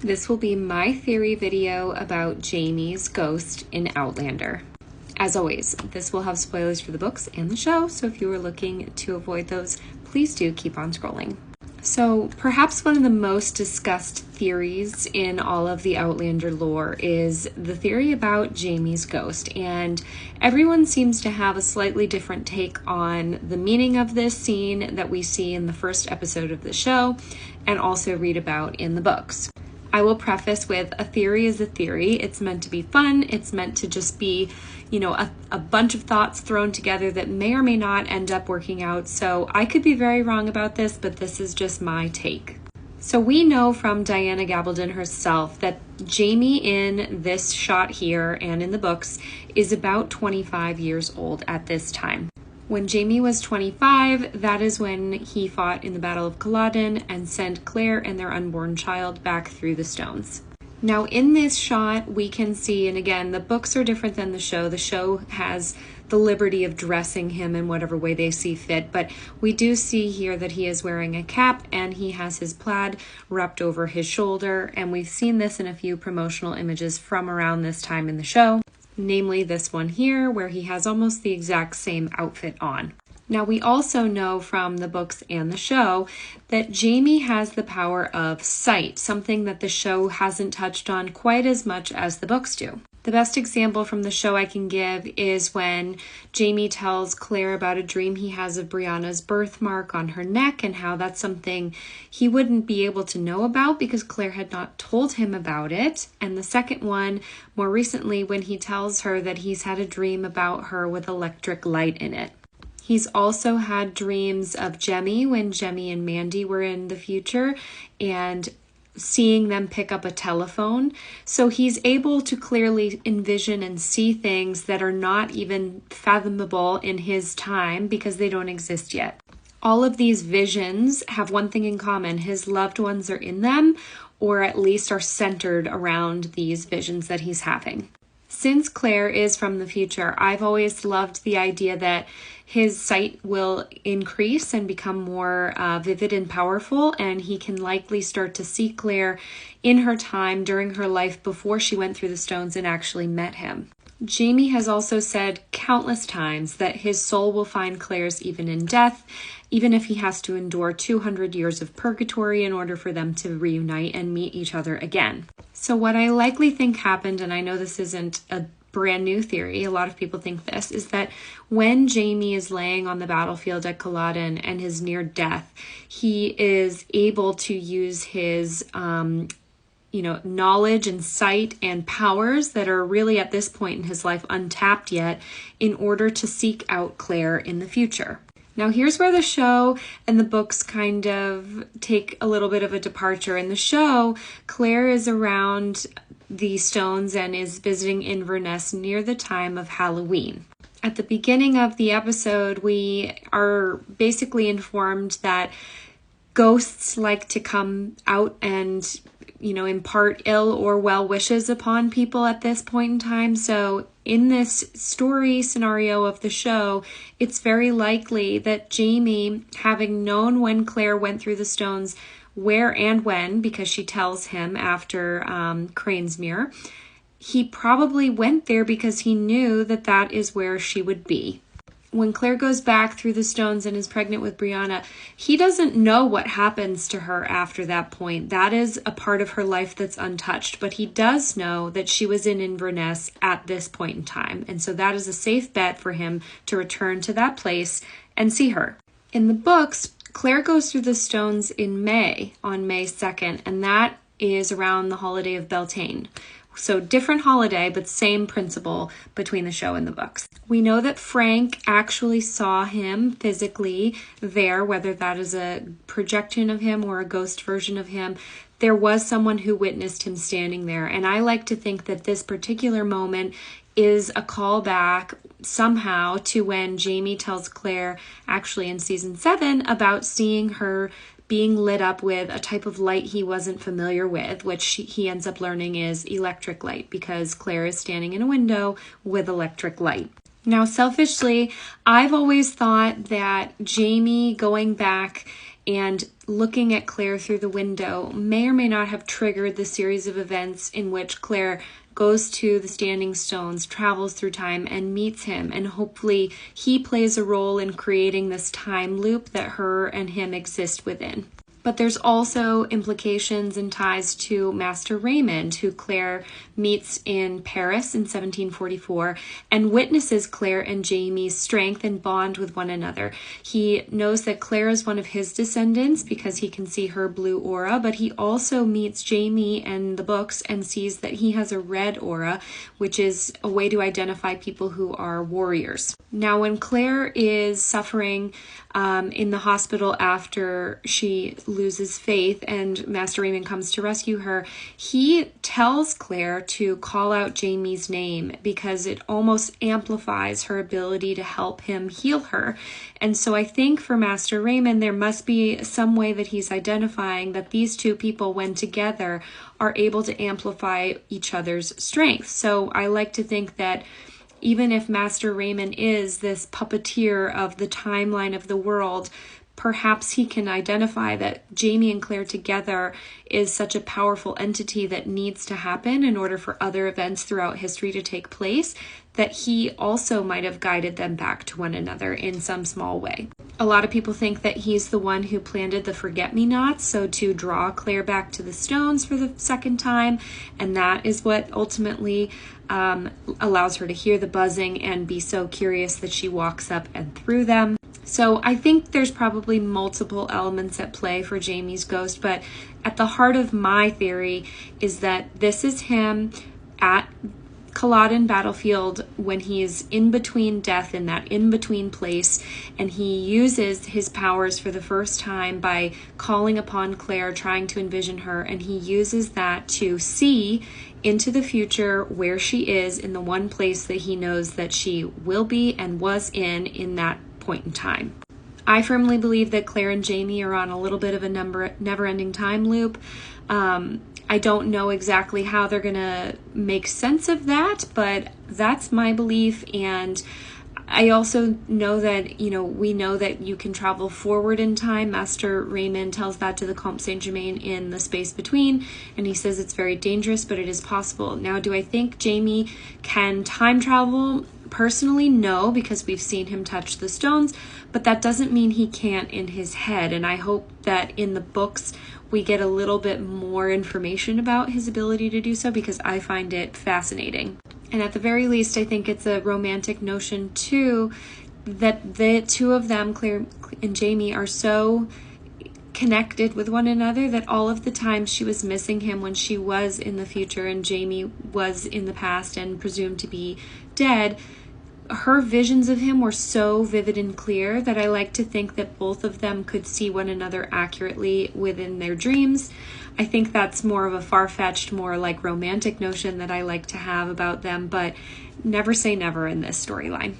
This will be my theory video about Jamie's ghost in Outlander. As always, this will have spoilers for the books and the show, so if you are looking to avoid those, please do keep on scrolling. So perhaps one of the most discussed theories in all of the Outlander lore is the theory about Jamie's ghost, and everyone seems to have a slightly different take on the meaning of this scene that we see in the first episode of the show and also read about in the books. I will preface with a theory is a theory. It's meant to be fun. It's meant to just be, a bunch of thoughts thrown together that may or may not end up working out. So I could be very wrong about this, but this is just my take. So we know from Diana Gabaldon herself that Jamie in this shot here and in the books is about 25 years old at this time. When Jamie was 25, that is when he fought in the Battle of Culloden and sent Claire and their unborn child back through the stones. Now in this shot, we can see, and again, the books are different than the show. The show has the liberty of dressing him in whatever way they see fit, but we do see here that he is wearing a cap and he has his plaid wrapped over his shoulder, and we've seen this in a few promotional images from around this time in the show. Namely this one here, where he has almost the exact same outfit on. Now we also know from the books and the show that Jamie has the power of sight, something that the show hasn't touched on quite as much as the books do. The best example from the show I can give is when Jamie tells Claire about a dream he has of Brianna's birthmark on her neck and how that's something he wouldn't be able to know about because Claire had not told him about it. And the second one, more recently, when he tells her that he's had a dream about her with electric light in it. He's also had dreams of Jemmy when Jemmy and Mandy were in the future and seeing them pick up a telephone. So he's able to clearly envision and see things that are not even fathomable in his time because they don't exist yet. All of these visions have one thing in common. His loved ones are in them, or at least are centered around these visions that he's having. Since Claire is from the future, I've always loved the idea that his sight will increase and become more vivid and powerful, and he can likely start to see Claire in her time during her life before she went through the stones and actually met him. Jamie has also said countless times that his soul will find Claire's even in death, even if he has to endure 200 years of purgatory in order for them to reunite and meet each other again. So what I likely think happened, and I know this isn't a brand new theory, a lot of people think this, is that when Jamie is laying on the battlefield at Culloden and is near death, he is able to use his knowledge and sight and powers that are really at this point in his life untapped yet in order to seek out Claire in the future. Now here's where the show and the books kind of take a little bit of a departure. In the show, Claire is around the stones and is visiting Inverness near the time of Halloween. At the beginning of the episode, we are basically informed that ghosts like to come out and impart ill or well wishes upon people at this point in time. So in this story scenario of the show, it's very likely that Jamie, having known when Claire went through the stones, where and when, because she tells him after Cranesmere, he probably went there because he knew that that is where she would be. When Claire goes back through the stones and is pregnant with Brianna, he doesn't know what happens to her after that point. That is a part of her life that's untouched, but he does know that she was in Inverness at this point in time. And so that is a safe bet for him to return to that place and see her. In the books, Claire goes through the stones in May, on May 2nd, and that is around the holiday of Beltane. So different holiday, but same principle between the show and the books. We know that Frank actually saw him physically there, whether that is a projection of him or a ghost version of him. There was someone who witnessed him standing there. And I like to think that this particular moment is a callback somehow to when Jamie tells Claire, actually in season 7, about seeing her being lit up with a type of light he wasn't familiar with, which he ends up learning is electric light because Claire is standing in a window with electric light. Now, selfishly, I've always thought that Jamie going back and looking at Claire through the window may or may not have triggered the series of events in which Claire goes to the Standing Stones, travels through time, and meets him. And hopefully he plays a role in creating this time loop that her and him exist within. But there's also implications and ties to Master Raymond, who Claire meets in Paris in 1744 and witnesses Claire and Jamie's strength and bond with one another. He knows that Claire is one of his descendants because he can see her blue aura, but he also meets Jamie in the books and sees that he has a red aura, which is a way to identify people who are warriors. Now, when Claire is suffering in the hospital after she loses faith and Master Raymond comes to rescue her, he tells Claire to call out Jamie's name because it almost amplifies her ability to help him heal her. And so I think for Master Raymond, there must be some way that he's identifying that these two people, when together, are able to amplify each other's strength. So I like to think that even if Master Raymond is this puppeteer of the timeline of the world, perhaps he can identify that Jamie and Claire together is such a powerful entity that needs to happen in order for other events throughout history to take place, that he also might have guided them back to one another in some small way. A lot of people think that he's the one who planted the forget-me-nots, so to draw Claire back to the stones for the second time, and that is what ultimately allows her to hear the buzzing and be so curious that she walks up and through them. So I think there's probably multiple elements at play for Jamie's ghost, but at the heart of my theory is that this is him at Culloden battlefield when he's in between death, in that in-between place, and he uses his powers for the first time by calling upon Claire, trying to envision her, and he uses that to see into the future where she is in the one place that he knows that she will be and was in that point in time. I firmly believe that Claire and Jamie are on a little bit of a never-ending time loop. I don't know exactly how they're going to make sense of that, but that's my belief. And I also know that, we know that you can travel forward in time. Master Raymond tells that to the Comte Saint-Germain in The Space Between, and he says it's very dangerous, but it is possible. Now, do I think Jamie can time travel? Personally, no, because we've seen him touch the stones, but that doesn't mean he can't in his head. And I hope that in the books we get a little bit more information about his ability to do so, because I find it fascinating. And at the very least, I think it's a romantic notion too, that the two of them, Claire and Jamie, are so connected with one another that all of the times she was missing him when she was in the future and Jamie was in the past and presumed to be dead, her visions of him were so vivid and clear that I like to think that both of them could see one another accurately within their dreams. I think that's more of a far-fetched, more like romantic notion that I like to have about them, but never say never in this storyline.